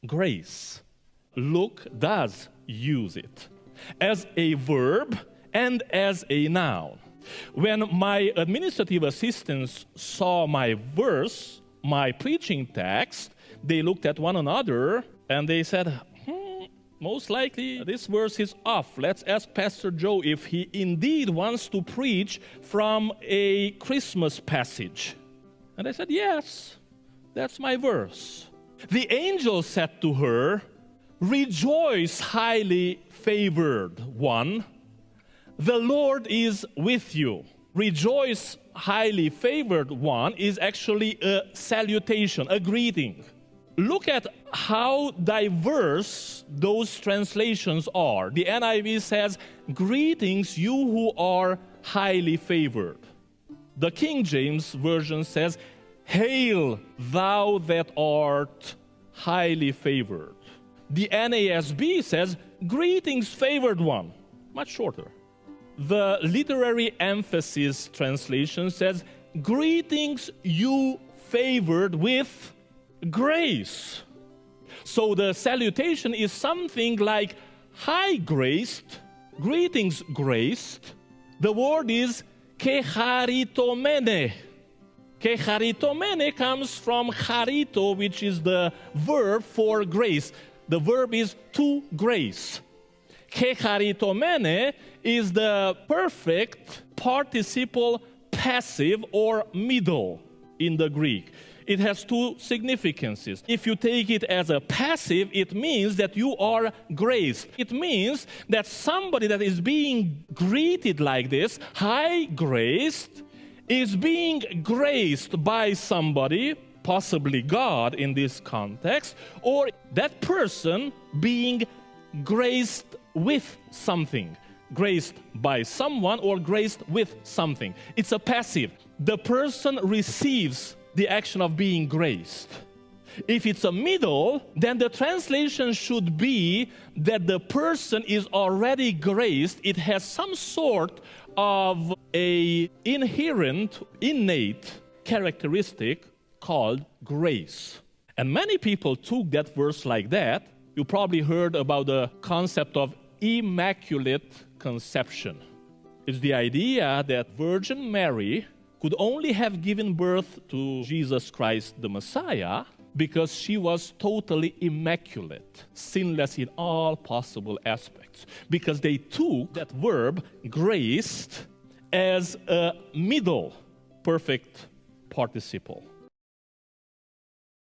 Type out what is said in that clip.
grace. Luke does use it as a verb and as a noun. When my administrative assistants saw my verse, my preaching text, they looked at one another and they said, most likely this verse is off. Let's ask Pastor Joe if he indeed wants to preach from a Christmas passage. And I said, yes, that's my verse. The angel said to her, rejoice, highly favored one. The Lord is with you. Rejoice, highly favored one is actually a salutation, a greeting. Look at how diverse those translations are. The NIV says, greetings, you who are highly favored. The King James Version says, hail, thou that art highly favored. The NASB says, greetings, favored one. Much shorter. The Literary Emphasis translation says, greetings, you favored with grace. So the salutation is something like, hi, graced, greetings, graced. The word is kecharitomene. Kecharitomene comes from charito, which is the verb for grace. The verb is to grace. Kecharitomene is the perfect participle passive or middle in the Greek. It has two significances. If you take it as a passive, it means that you are graced. It means that somebody that is being greeted like this, high graced, is being graced by somebody, possibly God in this context, or that person being graced with something. Graced by someone or graced with something. It's a passive. The person receives the action of being graced. If it's a middle, then the translation should be that the person is already graced. It has some sort of a inherent, innate characteristic called grace. And many people took that verse like that. You probably heard about the concept of immaculate conception. It's the idea that Virgin Mary could only have given birth to Jesus Christ the Messiah because she was totally immaculate, sinless in all possible aspects. Because they took that verb, graced, as a middle perfect participle.